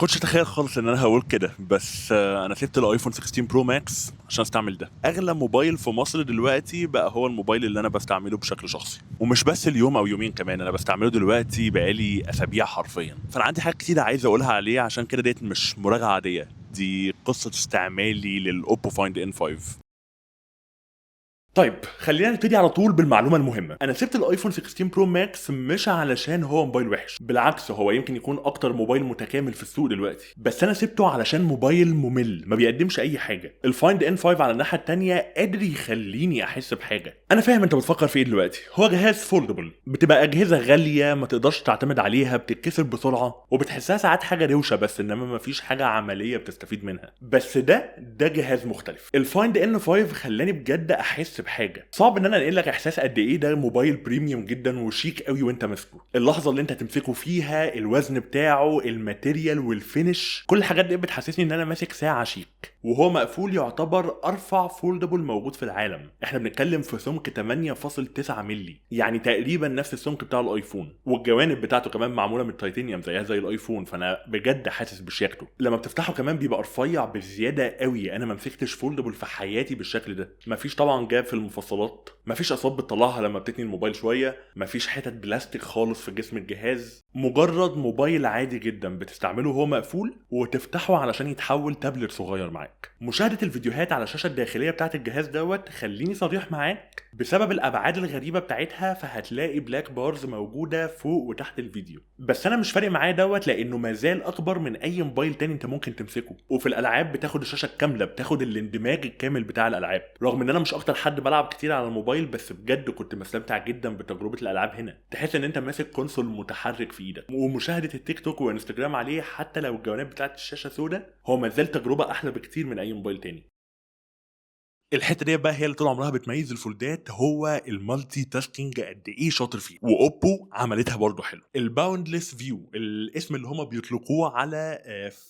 كنتش اتخيل خالص ان انا هقول كده، بس انا سبت الايفون 16 برو ماكس عشان استعمل ده. اغلى موبايل في مصر دلوقتي بقى هو الموبايل اللي انا بستعمله بشكل شخصي، ومش بس اليوم او يومين، كمان انا بستعمله دلوقتي بقالي اسابيع حرفيا. فانا عندي حاجات كتير عايز اقولها عليه، عشان كده ديت مش مراجعه عاديه، دي قصه استعمالي للاوبو فايند ان 5. طيب خلينا نبتدي على طول بالمعلومه المهمه. انا سبت الايفون 16 برو ماكس مش علشان هو موبايل وحش، بالعكس هو يمكن يكون اكتر موبايل متكامل في السوق دلوقتي، بس انا سبته علشان موبايل ممل ما بيقدمش اي حاجه. الفايند ان 5 على الناحيه التانية قادر يخليني احس بحاجه. انا فاهم انت بتفكر في ايه دلوقتي، هو جهاز فولدبل، بتبقى اجهزه غاليه ما تقدرش تعتمد عليها، بتتكسر بسرعه وبتحسها ساعات حاجه روشه بس، انما ما فيش حاجه عمليه بتستفيد منها. بس ده جهاز مختلف. الفايند ان 5 خلاني بجد احس بحاجه. صعب ان انا انقل لك احساس قد ايه ده موبايل بريميوم جدا وشيك قوي وانت ماسكه. اللحظه اللي انت تمسكه فيها، الوزن بتاعه، الماتيريال والفينش، كل الحاجات دي بتحسسني ان انا ماسك ساعه شيك. وهو مقفول يعتبر ارفع فولدبل موجود في العالم. احنا بنتكلم في سمك 8.9 مللي، يعني تقريبا نفس السمك بتاع الايفون، والجوانب بتاعته كمان معموله من التيتانيوم زيها زي الايفون. فانا بجد حاسس بشياكته. لما بتفتحه كمان بيبقى رفيع بزياده قوي، انا ما مسكتش فولدبل في حياتي بالشكل ده. مفيش طبعا جاب في المفصلات، مفيش اصوات بتطلعها لما بتتني الموبايل شويه، مفيش حتت بلاستيك خالص في جسم الجهاز. مجرد موبايل عادي جدا بتستعمله وهو مقفول، وتفتحه علشان يتحول تابلت صغير معاك. مشاهده الفيديوهات على الشاشه الداخليه بتاعه الجهاز دوت، خليني صريح معاك، بسبب الابعاد الغريبه بتاعتها فهتلاقي بلاك بارز موجوده فوق وتحت الفيديو. بس انا مش فارق معايا دوت، لانه مازال اكبر من اي موبايل تاني انت ممكن تمسكه. وفي الالعاب بتاخد الشاشه الكامله، بتاخد الاندماج الكامل بتاع الالعاب. رغم ان انا مش اكتر حد بلعب كتير على الموبايل، بس بجد كنت مستمتع جدا بتجربه الالعاب هنا. تحس ان انت ماسك كونسول متحرك في ايدك. ومشاهده التيك توك وانستجرام عليه حتى لو الجوانب بتاعت الشاشه سوداء، هو مازال تجربه احلى بكتير من اي موبايل تاني. الحته دي بقى هي اللي طول عمرها بتميز الفولدات، هو المالتي تاسكينج قد ايه شاطر فيه. واوبو عملتها برضه حلو. الباوندلس فيو، الاسم اللي هما بيطلقوه على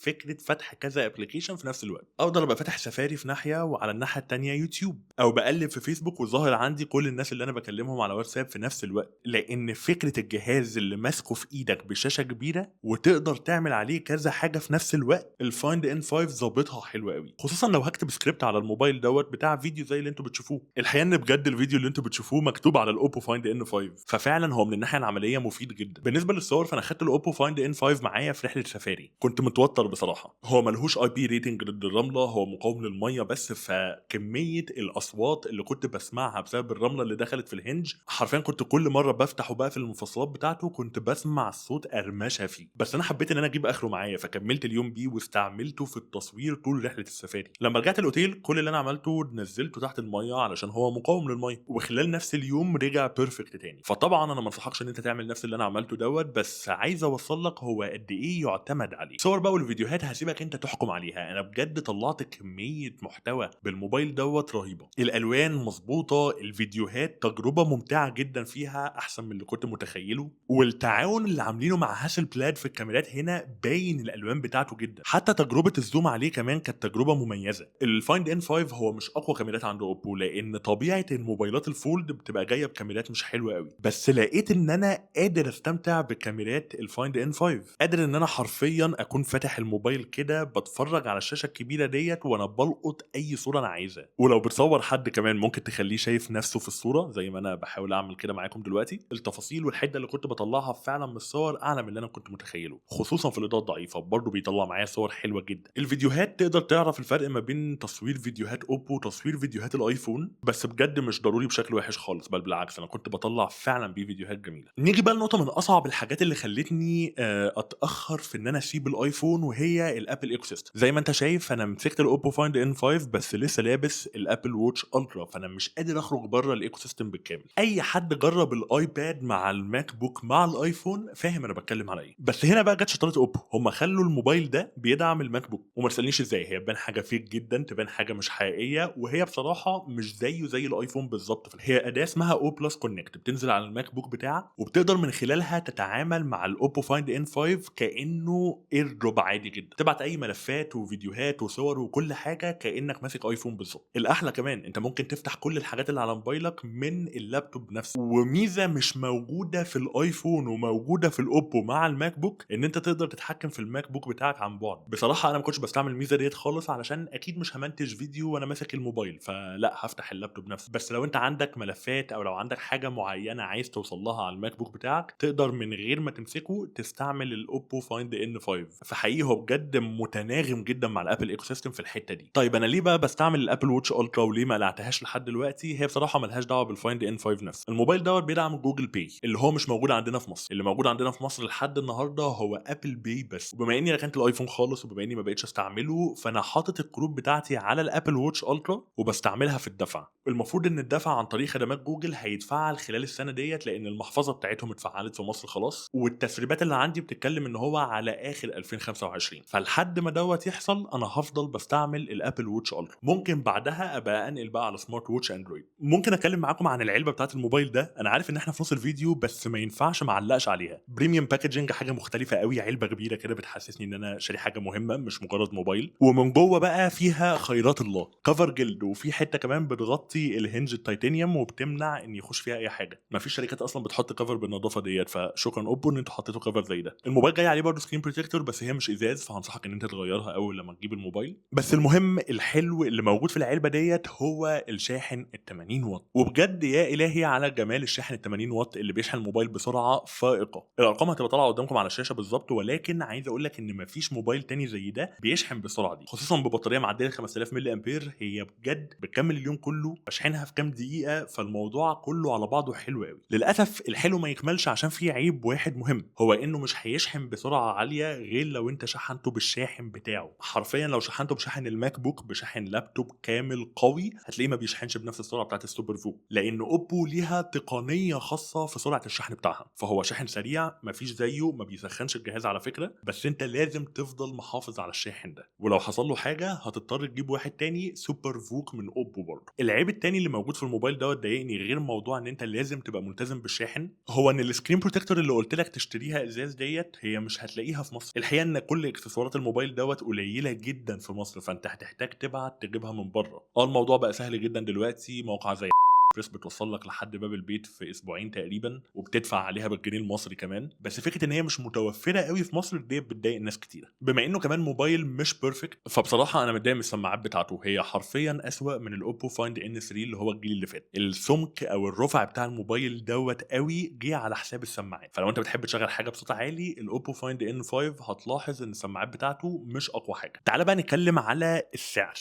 فكره فتح كذا ابلكيشن في نفس الوقت. افضل ابقى فاتح سفاري في ناحيه وعلى الناحيه التانية يوتيوب، او بقلب في فيسبوك وظاهر عندي كل الناس اللي انا بكلمهم على واتساب في نفس الوقت. لان فكره الجهاز اللي ماسكه في ايدك بشاشه كبيره وتقدر تعمل عليه كذا حاجه في نفس الوقت، الفايند ان 5 ظابطها حلو قوي. خصوصا لو هكتب سكريبت على الموبايل دوت بتاع فيديو زي اللي انتوا بتشوفوه. الحقيقه ان بجد الفيديو اللي انتوا بتشوفوه مكتوب على الاوبو فايند ان 5، ففعلا هو من الناحيه العمليه مفيد جدا. بالنسبه للصور، فانا خدت الاوبو فايند ان 5 معايا في رحله سفاري، كنت متوتر بصراحه. هو ملهوش اي بي ريتنج ضد الرمله، هو مقاوم للميه بس، فكميه الاصوات اللي كنت بسمعها بسبب الرمله اللي دخلت في الهنج، حرفيا كنت كل مره بفتح وبقفل المفصلات بتاعته كنت بسمع الصوت قرمشه فيه. بس انا حبيت ان انا اجيب اخره معايا، فكملت اليوم بيه واستعملته في التصوير طول رحله السفاري. لما رجعت الاوتيل كل اللي انا عملته نزلته تحت الميه علشان هو مقاوم للميه، وخلال نفس اليوم رجع بيرفكت تاني. فطبعا انا ما انصحكش ان انت تعمل نفس اللي انا عملته دوت، بس عايز اوصل لك هو قد ايه يعتمد عليه. صور بقى والفيديوهات هسيبك انت تحكم عليها. انا بجد طلعت كميه محتوى بالموبايل دوت رهيبه. الالوان مظبوطه، الفيديوهات تجربه ممتعه جدا فيها، احسن من اللي كنت متخيله. والتعاون اللي عاملينه مع هاسل بلاد في الكاميرات هنا باين الالوان بتاعته جدا. حتى تجربه الزوم عليه كمان كانت تجربه مميزه. الفايند ان 5 هو مش اقوى كاميرات عند اوبو، لان طبيعه الموبايلات الفولد بتبقى جايه بكاميرات مش حلوه قوي. بس لقيت ان انا قادر استمتع بكاميرات الفايند ان 5، قادر ان انا حرفيا اكون فاتح الموبايل كده بتفرج على الشاشه الكبيره ديت وانا بلقط اي صوره انا عايزها. ولو بتصور حد كمان ممكن تخليه شايف نفسه في الصوره زي ما انا بحاول اعمل كده معاكم دلوقتي. التفاصيل والحده اللي كنت بطلعها فعلا من الصور اعلى من اللي انا كنت متخيله، خصوصا في الاضاءه الضعيفه برضه بيطلع معايا صور حلوه جدا. الفيديوهات تقدر تعرف الفرق ما بين تصوير فيديوهات اوبو وتصوير فيديوهات الايفون، بس بجد مش ضروري بشكل وحش خالص، بل بالعكس انا كنت بطلع فعلا بيه فيديوهات جميله. نيجي بقى لنقطه من اصعب الحاجات اللي خلتني اتاخر في ان انا اسيب الايفون، وهي الابل ايكو سيستم. زي ما انت شايف انا مسكت الاوبو فايند ان 5 بس لسه لابس الابل ووتش الترا، فانا مش قادر اخرج بره الايكو سيستم بالكامل. اي حد جرب الايباد مع الماك بوك مع الايفون فاهم انا بتكلم على ايه. بس هنا بقى جت شطاره اوبو، هم خلوا الموبايل ده بيدعم الماك بوك. وما تسالنيش ازاي، هي تبان حاجه فيك جدا، تبان حاجه مش حقيقيه، وهي بصراحه مش زيه زي الايفون بالظبط. هي اداه اسمها او بلس كونكت، بتنزل على الماك بوك بتاعك وبتقدر من خلالها تتعامل مع الاوبو فايند ان 5 كانه اير دروب عادي جدا، تبعت اي ملفات وفيديوهات وصور وكل حاجه كانك ماسك ايفون بالظبط. الاحلى كمان انت ممكن تفتح كل الحاجات اللي على موبايلك من اللابتوب نفسه، وميزه مش موجوده في الايفون وموجوده في الاوبو مع الماك بوك، ان انت تقدر تتحكم في الماك بوك بتاعك عن بعد. بصراحه انا ما كنتش بستعمل الميزه ديت خالص، علشان اكيد مش همنتج فيديو وانا ماسك الموبايل، فلا هفتح اللابتوب نفسه. بس لو انت عندك ملفات او لو عندك حاجه معينه عايز توصل لها على الماك بوك بتاعك، تقدر من غير ما تمسكه تستعمل الاوبو فايند ان 5. فحقيقي هو بجد متناغم جدا مع الابل ايكو سيستم في الحته دي. طيب انا ليه بقى بستعمل الابل واتش الترا وليه ما قلعتهاش لحد دلوقتي؟ هي بصراحه ملهاش دعوه بالفايند ان 5 نفسه. الموبايل دوت بيدعم جوجل باي اللي هو مش موجود عندنا في مصر. اللي موجود عندنا في مصر لحد النهارده هو ابل باي بس. وبما اني ركنت الايفون خالص وبما اني ما بقتش استعمله، فانا حاطط الكروت بتاعتي على الابل واتش الترا وبستعملها في الدفع. المفروض ان الدفع عن طريق خدمات جوجل هيتفعل خلال السنه ديت، لان المحفظه بتاعتهم اتفعلت في مصر خلاص، والتسريبات اللي عندي بتتكلم ان هو على اخر 2025. فلحد ما دوت يحصل انا هفضل بستعمل الابل واتش الترا. ممكن بعدها ابقى انقل بقى على سمارت واتش اندرويد. ممكن اتكلم معاكم عن العلبه بتاعت الموبايل ده. انا عارف ان احنا في نص الفيديو بس ما ينفعش ما اعلقش عليها. بريميوم باكجنج، حاجه مختلفه قوي، علبه كبيره كده بتحسسني ان انا شاري حاجه مهمه مش مجرد موبايل. ومن جوه بقى فيها خيرات الله، كفر جلد، وفي حته كمان بتغطي الهنج التيتانيوم وبتمنع ان يخش فيها اي حاجه. مفيش شركات اصلا بتحط كفر بالنظافه ديت، فشكرا اوبو ان انتوا حطيتوا كفر زي ده. الموبايل جاي عليه برضه سكرين بروتكتور بس هي مش ازاز، فهنصحك ان انت تغيرها اول لما تجيب الموبايل. بس المهم الحلو اللي موجود في العلبه ديت هو الشاحن ال 80 واط. وبجد يا الهي على جمال الشاحن ال 80 واط اللي بيشحن الموبايل بسرعه فائقه. الارقام هتبقى طالعه قدامكم على الشاشه بالظبط، ولكن عايز اقول لك ان مفيش موبايل تاني زي ده بيشحن بالسرعه دي، خصوصا ببطاريه معديه 5000 ملي امبير. هي بجد بتكمل اليوم كله بشحنها في كام دقيقه، فالموضوع كله على بعضه حلو قوي. للاسف الحلو ما يكملش عشان في عيب واحد مهم، هو انه مش هيشحن بسرعه عاليه غير لو انت شحنته بالشاحن بتاعه. حرفيا لو شحنته بشاحن الماك بوك بشاحن لابتوب كامل قوي هتلاقيه ما بيشحنش بنفس السرعه بتاعت السوبر فو، لان اوبو ليها تقنيه خاصه في سرعه الشحن بتاعها. فهو شاحن سريع مفيش زيه، ما بيسخنش الجهاز على فكره، بس انت لازم تفضل محافظ على الشاحن ده، ولو حصل له حاجه هتضطر تجيب واحد تاني سوبر فوك من اوبو برضه. العيب التاني اللي موجود في الموبايل دوت ضايقني غير موضوع ان انت لازم تبقى ملتزم بالشاحن، هو ان السكرين بروتكتور اللي قلت لك تشتريها ازاز ديت هي مش هتلاقيها في مصر. الحقيقه ان كل اكسسوارات الموبايل دوت قليله جدا في مصر، فانت هتحتاج تبعت تجيبها من بره. الموضوع بقى سهل جدا دلوقتي، موقع زي بريس بتوصل لك لحد باب البيت في اسبوعين تقريبا، وبتدفع عليها بالجنيه المصري كمان. بس فكره ان هي مش متوفره قوي في مصر دي بتضايق ناس كتيره. بما انه كمان موبايل مش بيرفكت، فبصراحه انا متضايق من السماعات بتاعته. هي حرفيا اسوأ من الاوبو فايند ان 3 اللي هو الجيل اللي فات. السمك او الرفع بتاع الموبايل دوت قوي جه على حساب السماعات. فلو انت بتحب تشغل حاجه بصوت عالي، الاوبو فايند ان 5 هتلاحظ ان السماعات بتاعته مش اقوى حاجه. تعال بقى نتكلم على السعر.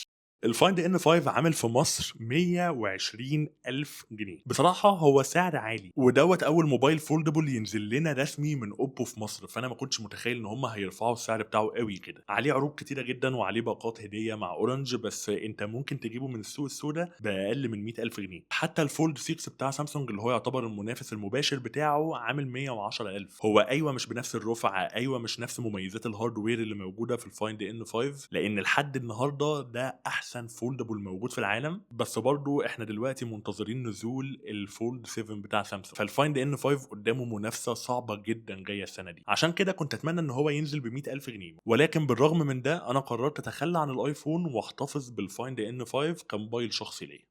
الفايند ان 5 عامل في مصر 120 ألف جنيه. بصراحة هو سعر عالي، ودوت أول موبايل فولدبل ينزل لنا رسمي من أوبو في مصر، فأنا ما كنتش متخيل إن هم هيرفعوا السعر بتاعه قوي كده. عليه عروض كتيرة جدا وعليه باقات هدية مع أورنج، بس أنت ممكن تجيبه من السوق السوداء بأقل من 100 ألف جنيه. حتى الفولد 6 بتاع سامسونج اللي هو يعتبر المنافس المباشر بتاعه عامل 110 ألف. هو أيوة مش بنفس الرفع، أيوة مش نفس مميزات الهاردوير اللي موجودة في الفايند ان 5، لأن لحد النهاردة ده أحسن فولدبل موجود في العالم. بس برضو احنا دلوقتي منتظرين نزول الفولد 7 بتاع سامسونج، فالفايند ان 5 قدامه منافسه صعبه جدا جايه السنه دي. عشان كده كنت اتمنى ان هو ينزل ب 100 الف جنيه، ولكن بالرغم من ده انا قررت اتخلى عن الايفون واحتفظ بالفايند ان 5 كموبايل شخصي ليا.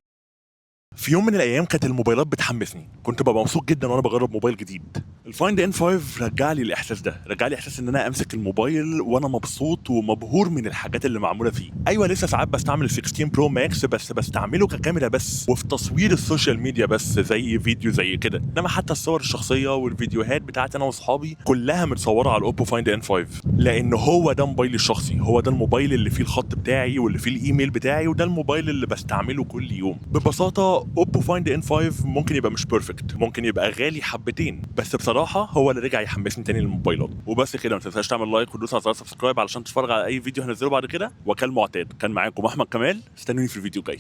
في يوم من الايام كانت الموبايلات بتحمسني، كنت ببقى مبسوط جدا وانا بجرب موبايل جديد. الفايند ان 5 رجع لي الاحساس ده، رجع لي احساس ان انا امسك الموبايل وانا مبسوط ومبهور من الحاجات اللي معموله فيه. ايوه لسه ساعات بستعمل 16 برو ماكس، بس بستعمله ككاميرا بس وفي تصوير السوشيال ميديا بس، زي فيديو زي كده. انما حتى الصور الشخصيه والفيديوهات بتاعتي انا واصحابي كلها متصوره على الاوبو فايند ان 5، لان هو ده موبايلي الشخصي، هو ده الموبايل اللي فيه الخط بتاعي واللي فيه الايميل بتاعي، وده الموبايل اللي بستعمله كل يوم. ببساطه اوبو فايند ان 5 ممكن يبقى مش بيرفكت، ممكن يبقى غالي حبتين، بس بصراحه هو اللي رجع يحمسني تاني للموبايلات. وبس كده، ما تنساش تعمل لايك وتدوس على زر سبسكرايب علشان تتفرج على اي فيديو هنزله بعد كده. وكالمعتاد كان معاكم احمد كمال، استنوني في الفيديو الجاي.